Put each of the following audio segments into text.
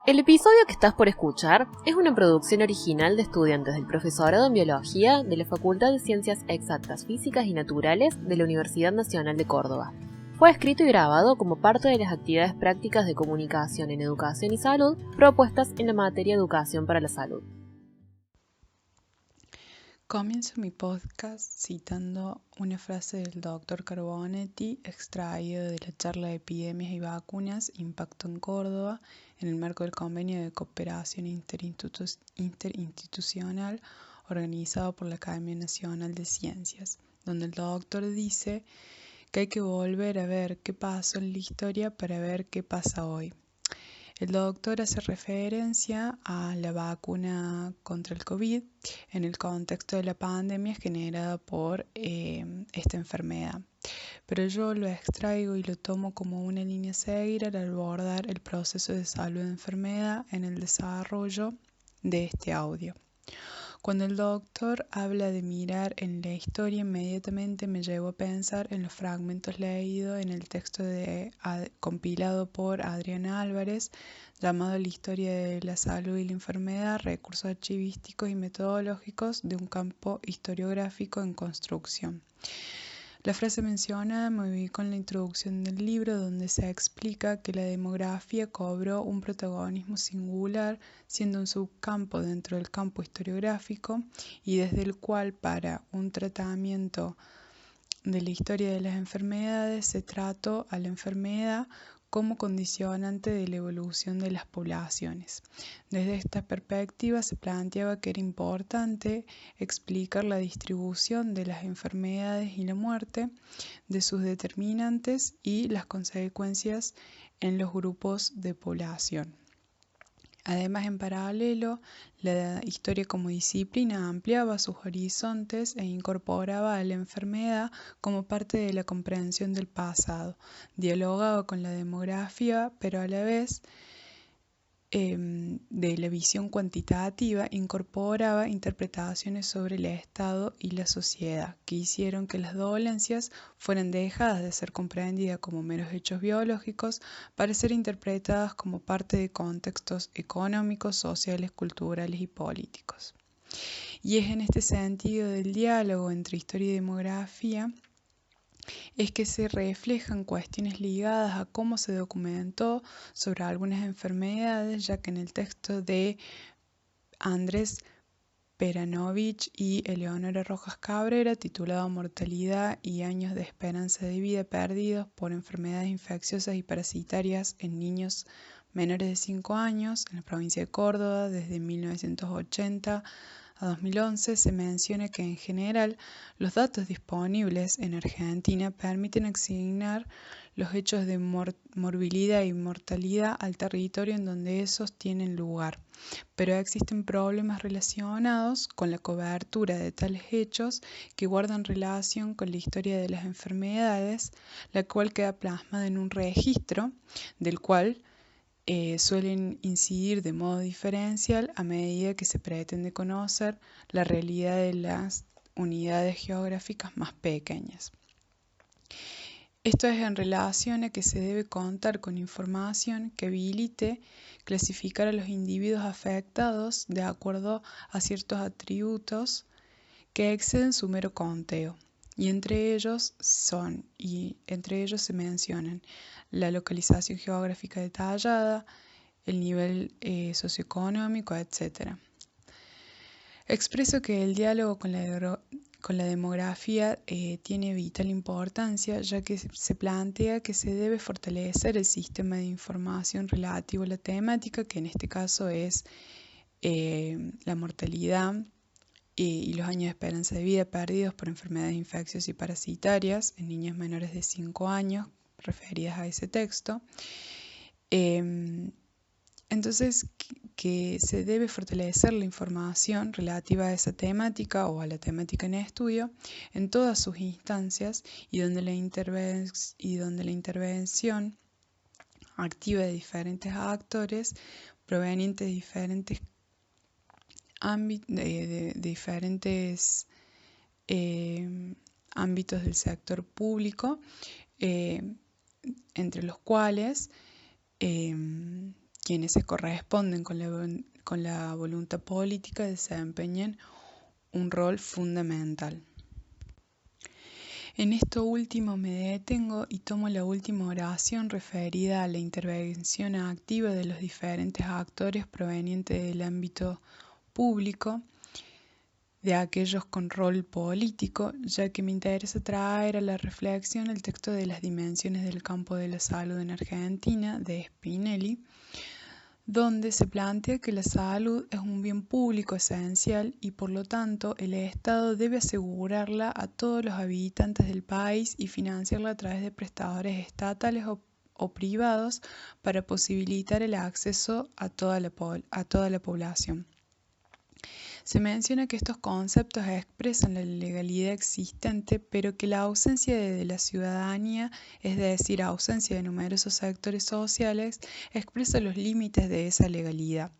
El episodio que estás por escuchar es una producción original de estudiantes del profesorado en Biología de la Facultad de Ciencias Exactas, Físicas y Naturales de la Universidad Nacional de Córdoba. Fue escrito y grabado como parte de las actividades prácticas de comunicación en educación y salud propuestas en la materia Educación para la Salud. Comienzo mi podcast citando una frase del Dr. Carbonetti extraída de la charla de Epidemias y Vacunas, Impacto en Córdoba, en el marco del Convenio de Cooperación Interinstitucional organizado por la Academia Nacional de Ciencias, donde el doctor dice que hay que volver a ver qué pasó en la historia para ver qué pasa hoy. El doctor hace referencia a la vacuna contra el COVID en el contexto de la pandemia generada por esta enfermedad. Pero yo lo extraigo y lo tomo como una línea a seguir al abordar el proceso de salud de enfermedad en el desarrollo de este audio. Cuando el doctor habla de mirar en la historia, inmediatamente me llevo a pensar en los fragmentos leídos en el texto compilado por Adriana Álvarez, llamado La historia de la salud y la enfermedad, recursos archivísticos y metodológicos de un campo historiográfico en construcción. La frase mencionada me ubicó en la introducción del libro, donde se explica que la demografía cobró un protagonismo singular, siendo un subcampo dentro del campo historiográfico y desde el cual para un tratamiento de la historia de las enfermedades se trató a la enfermedad como condicionante de la evolución de las poblaciones. Desde esta perspectiva se planteaba que era importante explicar la distribución de las enfermedades y la muerte, de sus determinantes y las consecuencias en los grupos de población. Además, en paralelo, la historia como disciplina ampliaba sus horizontes e incorporaba a la enfermedad como parte de la comprensión del pasado, dialogaba con la demografía, pero a la vez de la visión cuantitativa incorporaba interpretaciones sobre el Estado y la sociedad que hicieron que las dolencias fueran dejadas de ser comprendidas como meros hechos biológicos para ser interpretadas como parte de contextos económicos, sociales, culturales y políticos. Y es en este sentido del diálogo entre historia y demografía es que se reflejan cuestiones ligadas a cómo se documentó sobre algunas enfermedades, ya que en el texto de Andrés Peranovich y Eleonora Rojas Cabrera, titulado Mortalidad y años de esperanza de vida perdidos por enfermedades infecciosas y parasitarias en niños menores de 5 años en la provincia de Córdoba desde 1980 a 2011, se menciona que en general los datos disponibles en Argentina permiten asignar los hechos de morbilidad y mortalidad al territorio en donde esos tienen lugar, pero existen problemas relacionados con la cobertura de tales hechos que guardan relación con la historia de las enfermedades, la cual queda plasmada en un registro del cual suelen incidir de modo diferencial a medida que se pretende conocer la realidad de las unidades geográficas más pequeñas. Esto es en relación a que se debe contar con información que habilite clasificar a los individuos afectados de acuerdo a ciertos atributos que exceden su mero conteo. Y entre ellos se mencionan la localización geográfica detallada, el nivel socioeconómico, etc. Expreso que el diálogo con la demografía tiene vital importancia, ya que se plantea que se debe fortalecer el sistema de información relativo a la temática, que en este caso es la mortalidad y los años de esperanza de vida perdidos por enfermedades infecciosas y parasitarias en niños menores de 5 años, referidas a ese texto. Entonces, que se debe fortalecer la información relativa a esa temática o a la temática en estudio en todas sus instancias y donde la intervención activa de diferentes actores provenientes de diferentes ámbitos del sector público, entre los cuales quienes se corresponden con la voluntad política desempeñan un rol fundamental. En esto último me detengo y tomo la última oración referida a la intervención activa de los diferentes actores provenientes del ámbito público, de aquellos con rol político, ya que me interesa traer a la reflexión el texto de las dimensiones del campo de la salud en Argentina, de Spinelli, donde se plantea que la salud es un bien público esencial y por lo tanto el Estado debe asegurarla a todos los habitantes del país y financiarla a través de prestadores estatales o privados para posibilitar el acceso a toda la población. Se menciona que estos conceptos expresan la legalidad existente, pero que la ausencia de la ciudadanía, es decir, ausencia de numerosos sectores sociales, expresa los límites de esa legalidad.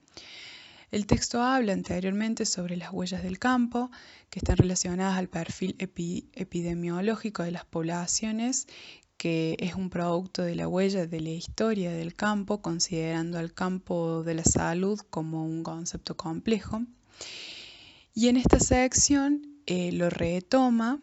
El texto habla anteriormente sobre las huellas del campo, que están relacionadas al perfil epidemiológico de las poblaciones, que es un producto de la huella de la historia del campo, considerando al campo de la salud como un concepto complejo. Y en esta sección lo retoma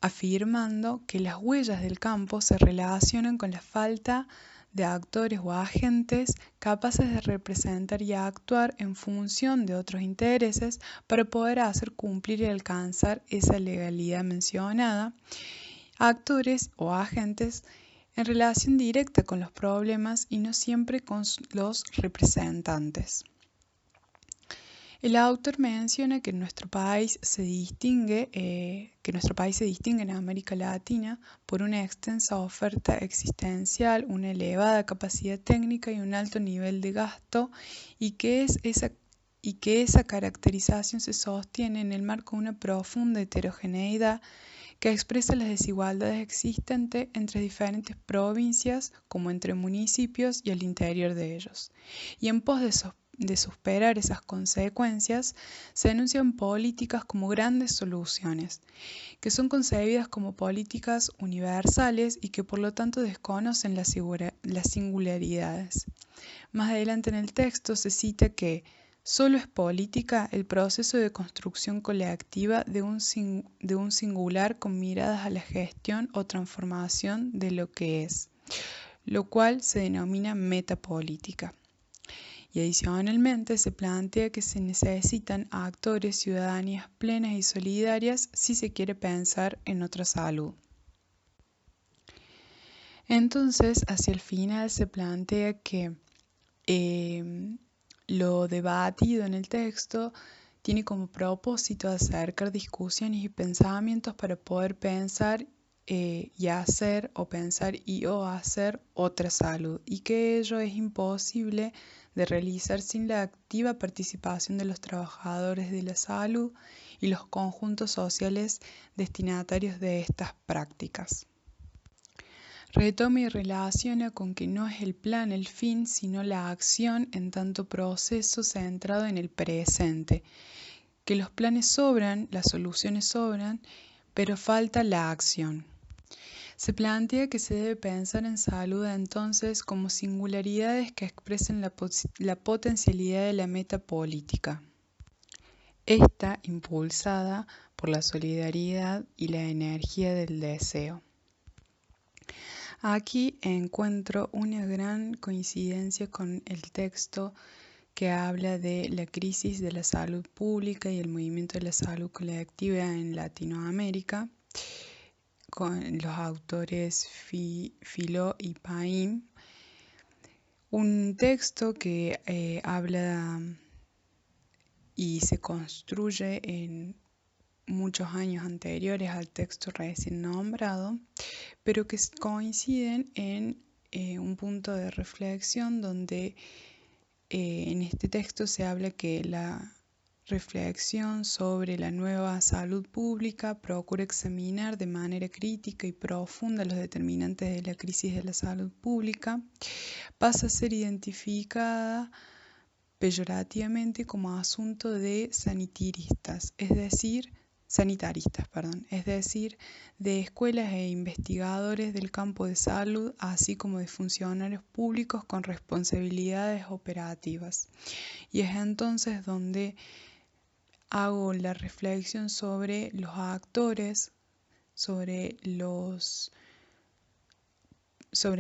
afirmando que las huellas del campo se relacionan con la falta de actores o agentes capaces de representar y actuar en función de otros intereses para poder hacer cumplir y alcanzar esa legalidad mencionada, actores o agentes en relación directa con los problemas y no siempre con los representantes. El autor menciona que nuestro país se distingue en América Latina por una extensa oferta existencial, una elevada capacidad técnica y un alto nivel de gasto, y que esa caracterización se sostiene en el marco de una profunda heterogeneidad que expresa las desigualdades existentes entre diferentes provincias como entre municipios y al interior de ellos. Y en pos de superar esas consecuencias, se enuncian políticas como grandes soluciones, que son concebidas como políticas universales y que por lo tanto desconocen las singularidades. Más adelante en el texto se cita que solo es política el proceso de construcción colectiva de un singular con miradas a la gestión o transformación de lo que es, lo cual se denomina metapolítica. Y adicionalmente se plantea que se necesitan actores, ciudadanías plenas y solidarias si se quiere pensar en otra salud. Entonces, hacia el final se plantea que lo debatido en el texto tiene como propósito acercar discusiones y pensamientos para poder pensar y hacer o pensar y o hacer otra salud, y que ello es imposible de realizar sin la activa participación de los trabajadores de la salud y los conjuntos sociales destinatarios de estas prácticas. Retoma y relaciona con que no es el plan el fin, sino la acción en tanto proceso centrado en el presente, que los planes sobran, las soluciones sobran, pero falta la acción. Se plantea que se debe pensar en salud entonces como singularidades que expresen la potencialidad de la meta política. Esta impulsada por la solidaridad y la energía del deseo. Aquí encuentro una gran coincidencia con el texto que habla de la crisis de la salud pública y el movimiento de la salud colectiva en Latinoamérica, con los autores Filó y Paim, un texto que habla y se construye en muchos años anteriores al texto recién nombrado, pero que coinciden en un punto de reflexión donde en este texto se habla que la reflexión sobre la nueva salud pública procura examinar de manera crítica y profunda los determinantes de la crisis de la salud pública, pasa a ser identificada peyorativamente como asunto de sanitiristas, es decir, sanitaristas, es decir, de escuelas e investigadores del campo de salud, así como de funcionarios públicos con responsabilidades operativas. Y es entonces donde hago la reflexión sobre los actores, sobre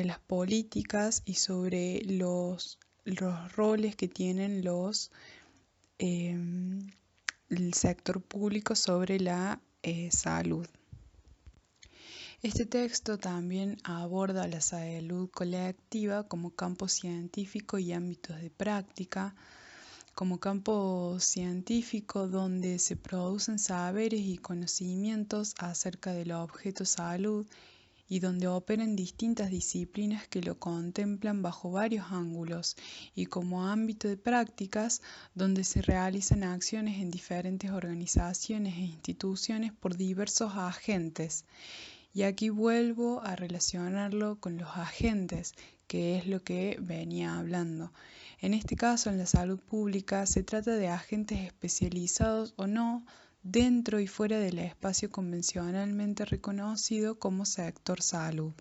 las políticas y sobre los roles que tienen el sector público sobre la salud. Este texto también aborda la salud colectiva como campo científico y ámbitos de práctica, como campo científico donde se producen saberes y conocimientos acerca del objeto salud y donde operan distintas disciplinas que lo contemplan bajo varios ángulos, y como ámbito de prácticas donde se realizan acciones en diferentes organizaciones e instituciones por diversos agentes. Y aquí vuelvo a relacionarlo con los agentes, que es lo que venía hablando. En este caso, en la salud pública, se trata de agentes especializados o no dentro y fuera del espacio convencionalmente reconocido como sector salud.